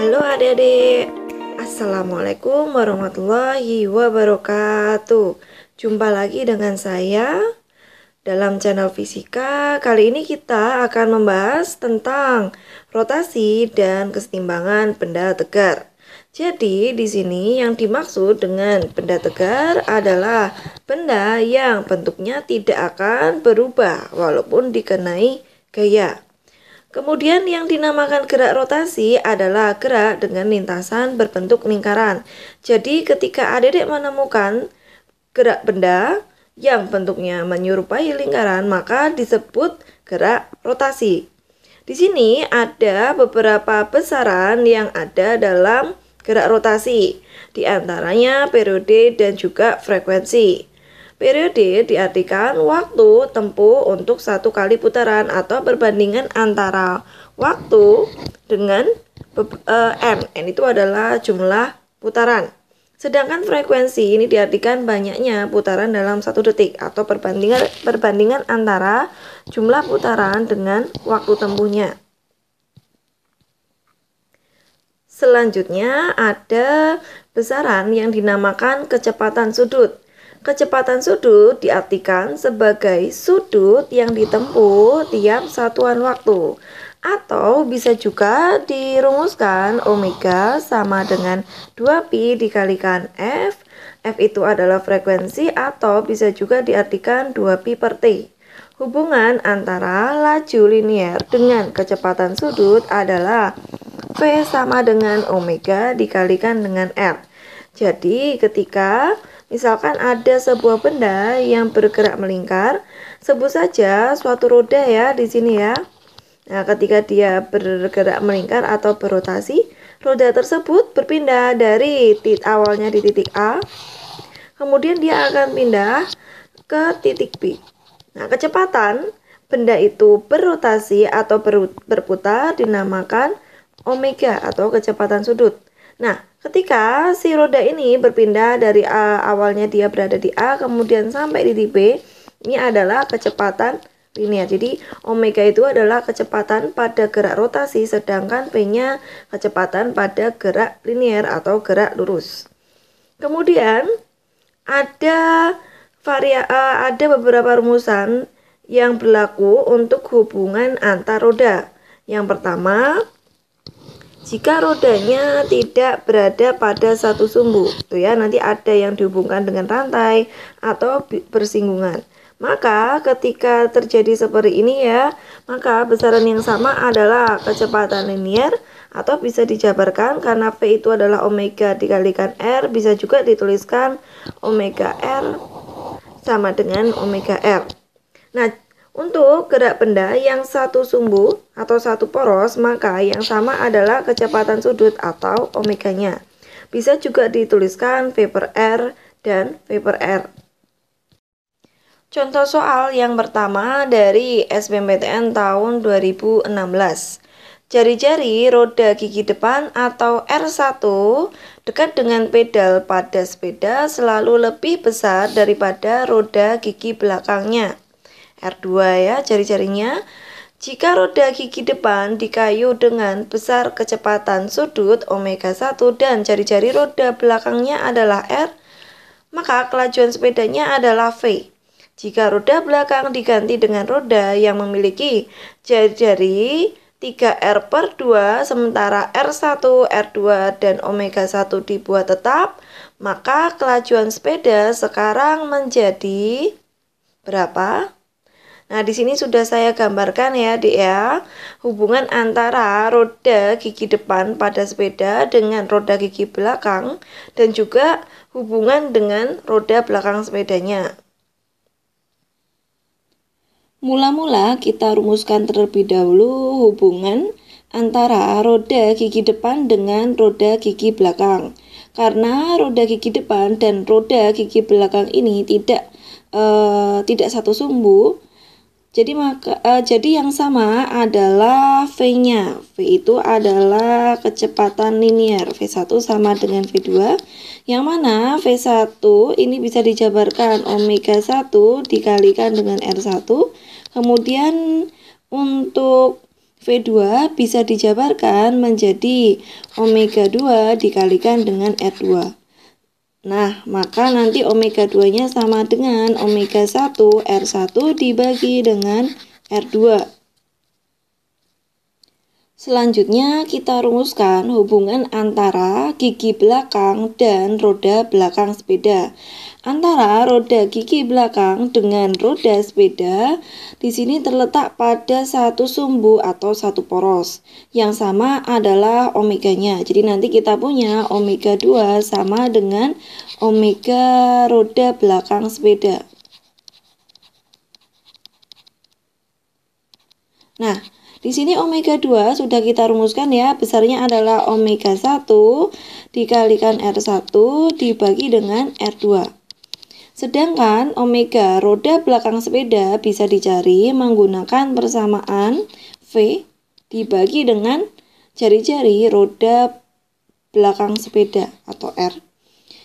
Halo adik-adik, Assalamualaikum warahmatullahi wabarakatuh. Jumpa lagi dengan saya dalam channel Fisika. Kali ini kita akan membahas tentang rotasi dan kesetimbangan benda tegar. Jadi di sini yang dimaksud dengan benda tegar adalah benda yang bentuknya tidak akan berubah walaupun dikenai gaya. Kemudian yang dinamakan gerak rotasi adalah gerak dengan lintasan berbentuk lingkaran. Jadi ketika adik-adik menemukan gerak benda yang bentuknya menyerupai lingkaran, maka disebut gerak rotasi. Di sini ada beberapa besaran yang ada dalam gerak rotasi, di antaranya periode dan juga frekuensi. Periode diartikan waktu tempuh untuk satu kali putaran atau perbandingan antara waktu dengan N itu adalah jumlah putaran. Sedangkan frekuensi ini diartikan banyaknya putaran dalam satu detik atau perbandingan antara jumlah putaran dengan waktu tempuhnya. Selanjutnya ada besaran yang dinamakan kecepatan sudut. Kecepatan sudut diartikan sebagai sudut yang ditempuh tiap satuan waktu. Atau bisa juga dirumuskan omega sama dengan 2pi dikalikan F. F itu adalah frekuensi atau bisa juga diartikan 2pi per T. Hubungan antara laju linier dengan kecepatan sudut adalah V sama dengan omega dikalikan dengan R. Jadi ketika misalkan ada sebuah benda yang bergerak melingkar, sebut saja suatu roda ya di sini ya. Nah, ketika dia bergerak melingkar atau berotasi, roda tersebut berpindah dari awalnya di titik A, kemudian dia akan pindah ke titik B. Nah, kecepatan benda itu berotasi atau berputar dinamakan omega atau kecepatan sudut. Nah, ketika si roda ini berpindah dari awalnya dia berada di A, kemudian sampai di titik B, ini adalah kecepatan linear. Jadi, omega itu adalah kecepatan pada gerak rotasi, sedangkan P-nya kecepatan pada gerak linear atau gerak lurus. Kemudian, ada beberapa rumusan yang berlaku untuk hubungan antar roda. Yang pertama, jika rodanya tidak berada pada satu sumbu, tuh ya, nanti ada yang dihubungkan dengan rantai atau bersinggungan. Maka ketika terjadi seperti ini ya, maka besaran yang sama adalah kecepatan linear atau bisa dijabarkan karena V itu adalah omega dikalikan R, bisa juga dituliskan omega R sama dengan omega R. Nah, untuk gerak benda yang satu sumbu atau satu poros, maka yang sama adalah kecepatan sudut atau omeganya. Bisa juga dituliskan V per R dan V per R. Contoh soal yang pertama dari SBMPTN tahun 2016. Jari-jari roda gigi depan atau R1 dekat dengan pedal pada sepeda selalu lebih besar daripada roda gigi belakangnya. R2 ya jari-jarinya. Jika roda gigi depan dikayu dengan besar kecepatan sudut omega 1 dan jari-jari roda belakangnya adalah R, maka kelajuan sepedanya adalah V. Jika roda belakang diganti dengan roda yang memiliki jari-jari 3R per 2 sementara R1, R2, dan omega 1 dibuat tetap, maka kelajuan sepeda sekarang menjadi berapa? Nah, di sini sudah saya gambarkan ya, Dik ya, hubungan antara roda gigi depan pada sepeda dengan roda gigi belakang dan juga hubungan dengan roda belakang sepedanya. Mula-mula kita rumuskan terlebih dahulu hubungan antara roda gigi depan dengan roda gigi belakang. Karena roda gigi depan dan roda gigi belakang ini tidak satu sumbu, jadi yang sama adalah V-nya. V itu adalah kecepatan linear. V1 sama dengan V2. Yang mana V1 ini bisa dijabarkan omega 1 dikalikan dengan R1. Kemudian untuk V2 bisa dijabarkan menjadi omega 2 dikalikan dengan R2. Nah, maka nanti omega 2-nya sama dengan omega 1 R1 dibagi dengan R2. Selanjutnya kita rumuskan hubungan antara gigi belakang dan roda belakang sepeda. Antara roda gigi belakang dengan roda sepeda di sini terletak pada satu sumbu atau satu poros. Yang sama adalah omeganya. Jadi nanti kita punya omega 2 sama dengan omega roda belakang sepeda. Nah, di sini omega 2 sudah kita rumuskan ya, besarnya adalah omega 1 dikalikan R1 dibagi dengan R2. Sedangkan omega roda belakang sepeda bisa dicari menggunakan persamaan V dibagi dengan jari-jari roda belakang sepeda atau R.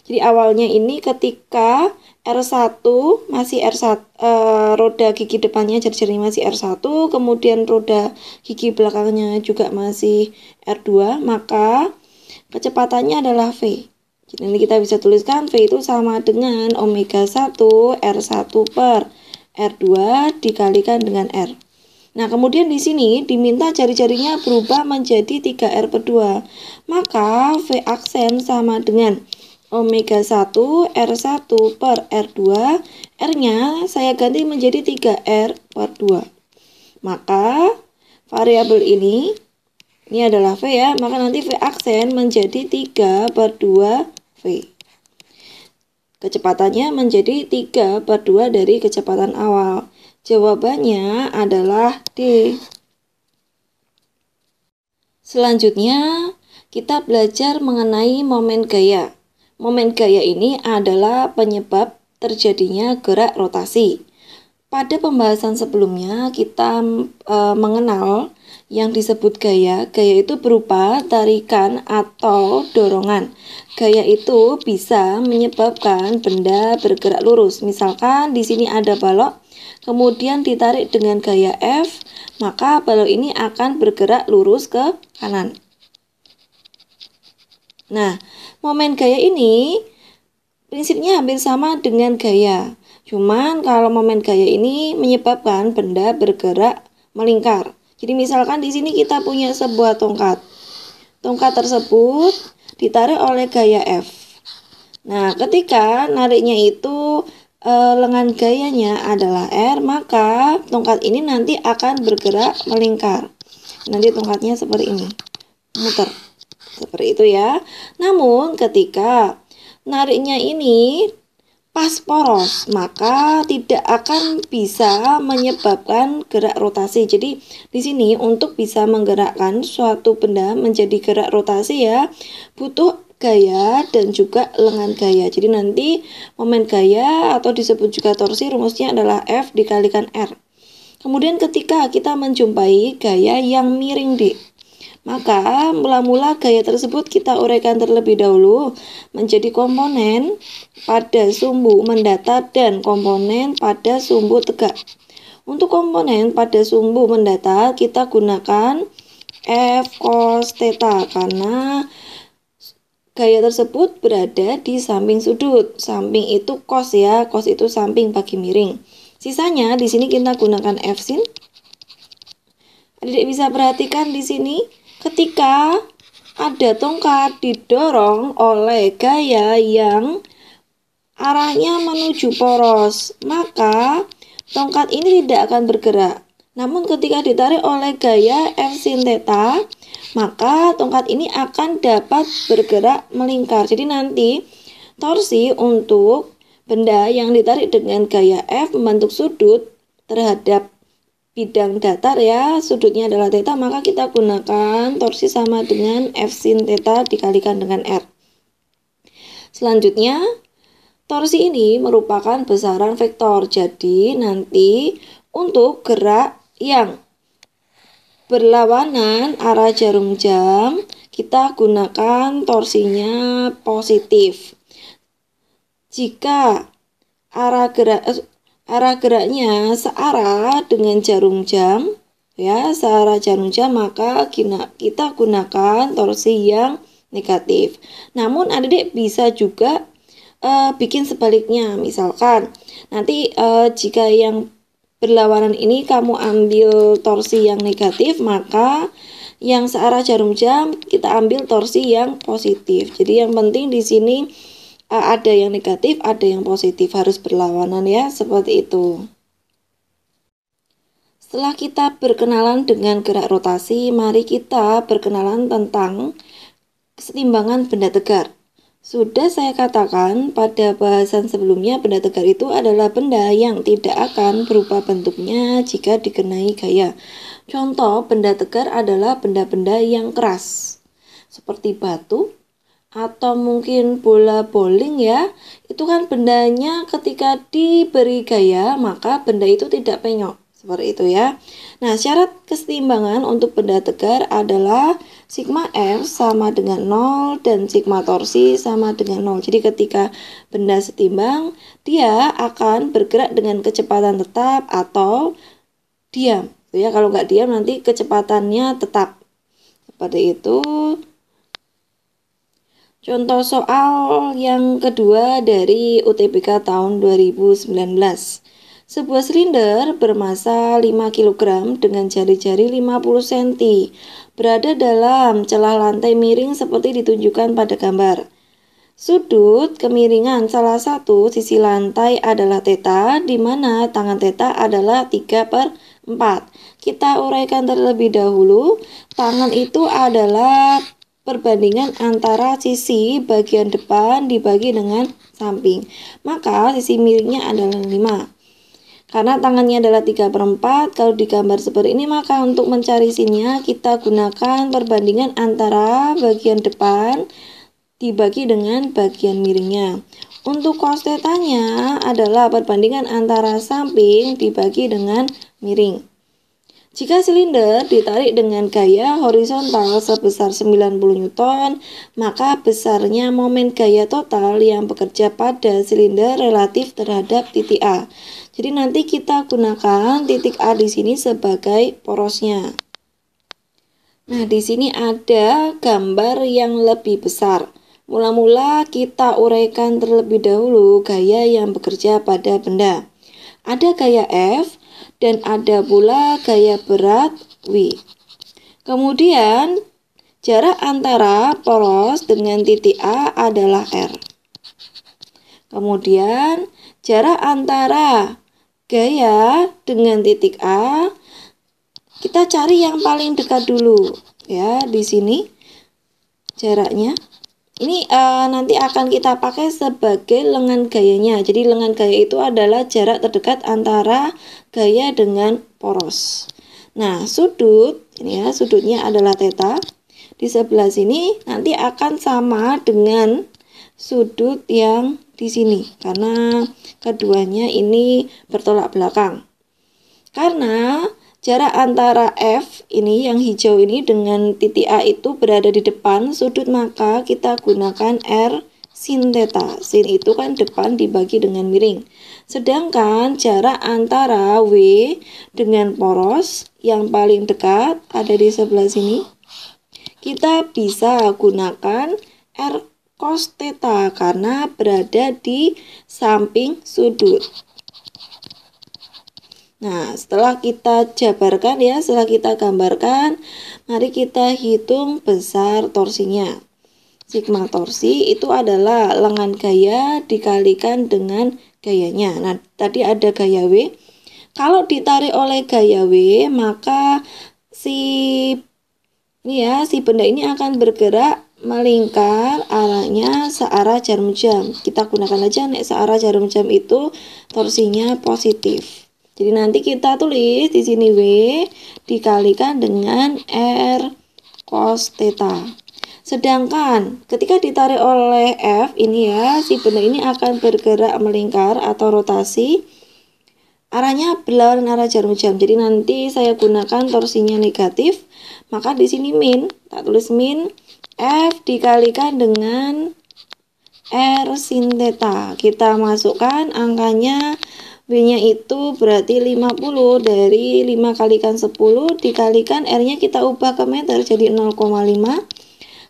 Jadi awalnya ini ketika R1 masih roda gigi depannya jari-jarinya masih R1, kemudian roda gigi belakangnya juga masih R2, maka kecepatannya adalah V. Jadi nanti kita bisa tuliskan V itu sama dengan omega 1 R1 per R2 dikalikan dengan R. Nah, kemudian di sini diminta jari-jarinya berubah menjadi 3R per 2. Maka V aksen sama dengan omega 1 R1 per R2, R-nya saya ganti menjadi 3R per 2. Maka variabel ini adalah V ya, maka nanti V aksen menjadi 3 per 2 V. Kecepatannya menjadi 3 per 2 dari kecepatan awal. Jawabannya adalah D. Selanjutnya, kita belajar mengenai momen gaya. Momen gaya ini adalah penyebab terjadinya gerak rotasi. Pada pembahasan sebelumnya kita mengenal yang disebut gaya. Gaya itu berupa tarikan atau dorongan. Gaya itu bisa menyebabkan benda bergerak lurus. Misalkan di sini ada balok, kemudian ditarik dengan gaya F, maka balok ini akan bergerak lurus ke kanan. Nah, momen gaya ini prinsipnya hampir sama dengan gaya. Cuman kalau momen gaya ini menyebabkan benda bergerak melingkar. Jadi misalkan di sini kita punya sebuah tongkat. Tongkat tersebut ditarik oleh gaya F. Nah, ketika nariknya itu lengan gayanya adalah R, maka tongkat ini nanti akan bergerak melingkar. Nanti tongkatnya seperti ini, muter. Seperti itu ya. Namun ketika nariknya ini pas poros, maka tidak akan bisa menyebabkan gerak rotasi. Jadi di sini untuk bisa menggerakkan suatu benda menjadi gerak rotasi ya, butuh gaya dan juga lengan gaya. Jadi nanti momen gaya atau disebut juga torsi rumusnya adalah F dikalikan R. Kemudian ketika kita menjumpai gaya yang miring D, maka mula-mula gaya tersebut kita uraikan terlebih dahulu menjadi komponen pada sumbu mendatar dan komponen pada sumbu tegak. Untuk komponen pada sumbu mendatar kita gunakan F cos theta karena gaya tersebut berada di samping sudut. Samping itu cos ya, cos itu samping bagi miring. Sisanya di sini kita gunakan F sin. Adik bisa perhatikan di sini. Ketika ada tongkat didorong oleh gaya yang arahnya menuju poros, maka tongkat ini tidak akan bergerak. Namun ketika ditarik oleh gaya F sin theta, maka tongkat ini akan dapat bergerak melingkar. Jadi nanti torsi untuk benda yang ditarik dengan gaya F membentuk sudut terhadap bidang datar ya, sudutnya adalah theta, maka kita gunakan torsi sama dengan F sin theta dikalikan dengan R. Selanjutnya, torsi ini merupakan besaran vektor. Jadi nanti untuk gerak yang berlawanan arah jarum jam, kita gunakan torsinya positif. Jika arah geraknya searah dengan jarum jam, ya searah jarum jam, maka kita gunakan torsi yang negatif. Namun adik-adik bisa juga bikin sebaliknya. Misalkan nanti jika yang berlawanan ini kamu ambil torsi yang negatif, maka yang searah jarum jam kita ambil torsi yang positif. Jadi yang penting di sini ada yang negatif, ada yang positif, harus berlawanan ya, seperti itu. Setelah kita berkenalan dengan gerak rotasi, mari kita berkenalan tentang kesetimbangan benda tegar. Sudah saya katakan pada bahasan sebelumnya, benda tegar itu adalah benda yang tidak akan berubah bentuknya jika dikenai gaya. Contoh benda tegar adalah benda-benda yang keras, seperti batu atau mungkin bola bowling ya. Itu kan bendanya ketika diberi gaya, maka benda itu tidak penyok. Seperti itu ya. Nah, syarat kesetimbangan untuk benda tegar adalah sigma F sama dengan 0 dan sigma torsi sama dengan 0. Jadi ketika benda setimbang, dia akan bergerak dengan kecepatan tetap atau diam. Ya, kalau nggak diam nanti kecepatannya tetap. Seperti itu. Contoh soal yang kedua dari UTBK tahun 2019. Sebuah silinder bermasa 5 kg dengan jari-jari 50 cm berada dalam celah lantai miring seperti ditunjukkan pada gambar. Sudut kemiringan salah satu sisi lantai adalah theta, di mana tangan theta adalah 3/4. Kita uraikan terlebih dahulu, tangan itu adalah perbandingan antara sisi bagian depan dibagi dengan samping. Maka sisi miringnya adalah 5. Karena tangannya adalah 3/4, kalau digambar seperti ini, maka untuk mencari sinnya kita gunakan perbandingan antara bagian depan dibagi dengan bagian miringnya. Untuk cos tetanya adalah perbandingan antara samping dibagi dengan miring. Jika silinder ditarik dengan gaya horizontal sebesar 90 Newton, maka besarnya momen gaya total yang bekerja pada silinder relatif terhadap titik A. Jadi nanti kita gunakan titik A di sini sebagai porosnya. Nah, di sini ada gambar yang lebih besar. Mula-mula kita uraikan terlebih dahulu gaya yang bekerja pada benda. Ada gaya F dan ada pula gaya berat W. Kemudian jarak antara poros dengan titik A adalah R. Kemudian jarak antara gaya dengan titik A, kita cari yang paling dekat dulu ya. Di sini jaraknya ini nanti akan kita pakai sebagai lengan gayanya. Jadi lengan gaya itu adalah jarak terdekat antara gaya dengan poros. Nah, sudut ini ya, sudutnya adalah theta. Di sebelah sini nanti akan sama dengan sudut yang di sini karena keduanya ini bertolak belakang. Karena jarak antara F ini yang hijau ini dengan titik A itu berada di depan sudut, maka kita gunakan R sin theta. Sin itu kan depan dibagi dengan miring. Sedangkan jarak antara W dengan poros yang paling dekat ada di sebelah sini. Kita bisa gunakan R cos theta karena berada di samping sudut. Nah, setelah kita jabarkan ya, setelah kita gambarkan, mari kita hitung besar torsinya. Sigma torsi itu adalah lengan gaya dikalikan dengan gayanya. Nah, tadi ada gaya W. Kalau ditarik oleh gaya W, maka si benda ini akan bergerak melingkar arahnya searah jarum jam. Kita gunakan aja nek searah jarum jam itu torsinya positif. Jadi nanti kita tulis di sini W dikalikan dengan R cos theta. Sedangkan ketika ditarik oleh F ini ya, si benda ini akan bergerak melingkar atau rotasi. Arahnya berlawanan arah jarum jam. Jadi nanti saya gunakan torsinya negatif. Maka di sini min, tak tulis min F dikalikan dengan R sin theta. Kita masukkan angkanya B-nya itu berarti 50 dari 5 kalikan 10 dikalikan R-nya kita ubah ke meter jadi 0,5.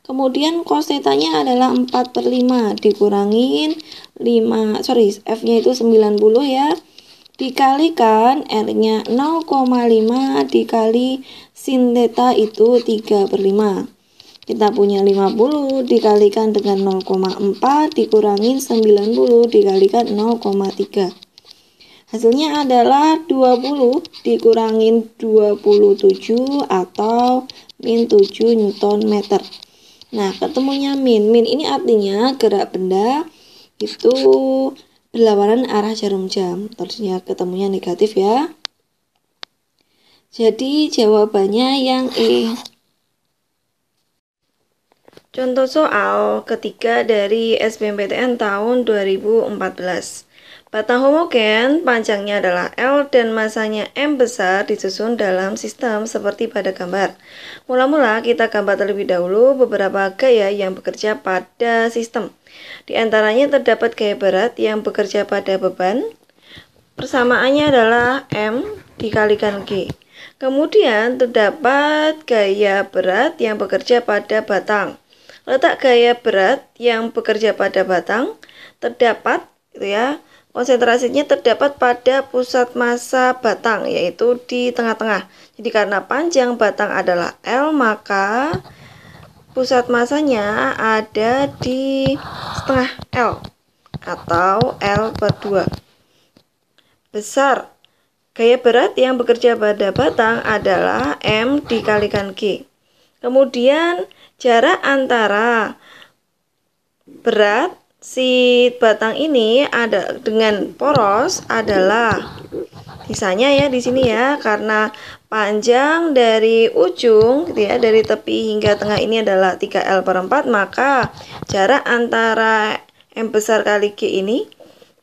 Kemudian cos θ-nya adalah 4/5 dikurangin F-nya itu 90 ya. Dikalikan R-nya 0,5 dikali sin θ itu 3/5. Kita punya 50 dikalikan dengan 0,4 dikurangin 90 dikalikan 0,3. Hasilnya adalah 20 dikurangin 27 atau min 7 Newton meter. Nah, ketemunya min. Min ini artinya gerak benda itu berlawanan arah jarum jam. Terusnya ketemunya negatif ya. Jadi jawabannya yang E. Contoh soal ketiga dari SBMPTN tahun 2014. Batang homogen panjangnya adalah L dan masanya M besar disusun dalam sistem seperti pada gambar. Mula-mula kita gambar terlebih dahulu beberapa gaya yang bekerja pada sistem. Di antaranya terdapat gaya berat yang bekerja pada beban. Persamaannya adalah M dikalikan G. Kemudian terdapat gaya berat yang bekerja pada batang. Letak gaya berat yang bekerja pada batang terdapat konsentrasinya terdapat pada pusat massa batang, yaitu di tengah-tengah. Jadi karena panjang batang adalah L, maka pusat massanya ada di setengah L atau L/2. Besar gaya berat yang bekerja pada batang adalah M dikalikan G. Kemudian jarak antara berat si batang ini ada dengan poros adalah sisanya ya di sini ya, karena panjang dari ujung gitu ya, dari tepi hingga tengah ini adalah 3L/4, maka jarak antara M besar kali G ini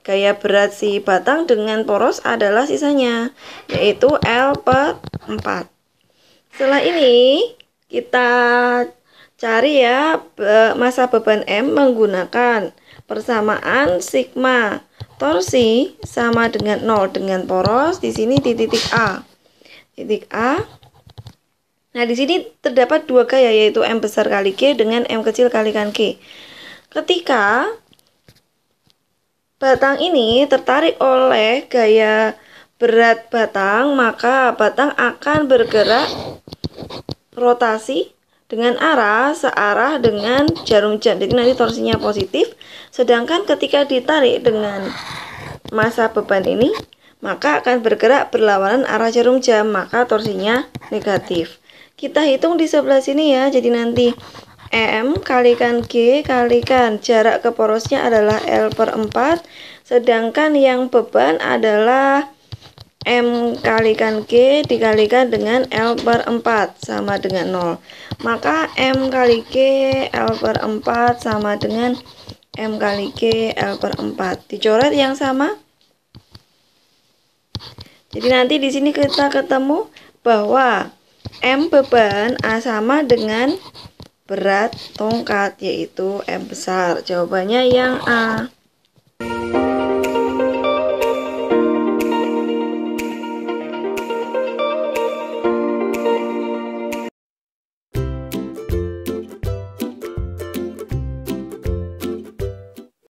gaya berat si batang dengan poros adalah sisanya, yaitu L/4. Setelah ini kita cari ya massa beban M menggunakan persamaan sigma torsi sama dengan 0 dengan poros di sini di titik A. Titik A. Nah, di sini terdapat dua gaya yaitu M besar kali G dengan M kecil kalikan G. Ketika batang ini tertarik oleh gaya berat batang, maka batang akan bergerak rotasi dengan arah searah dengan jarum jam. Jadi nanti torsinya positif. Sedangkan ketika ditarik dengan massa beban ini, maka akan bergerak berlawanan arah jarum jam, maka torsinya negatif. Kita hitung di sebelah sini ya. Jadi nanti M kalikan G kalikan jarak ke porosnya adalah L/4. Sedangkan yang beban adalah M kalikan G dikalikan dengan L/4 sama dengan 0. Maka M kali G L/4 sama dengan M kali G L/4. Dicoret yang sama. Jadi nanti di sini kita ketemu bahwa M beban A sama dengan berat tongkat, yaitu M besar. Jawabannya yang A.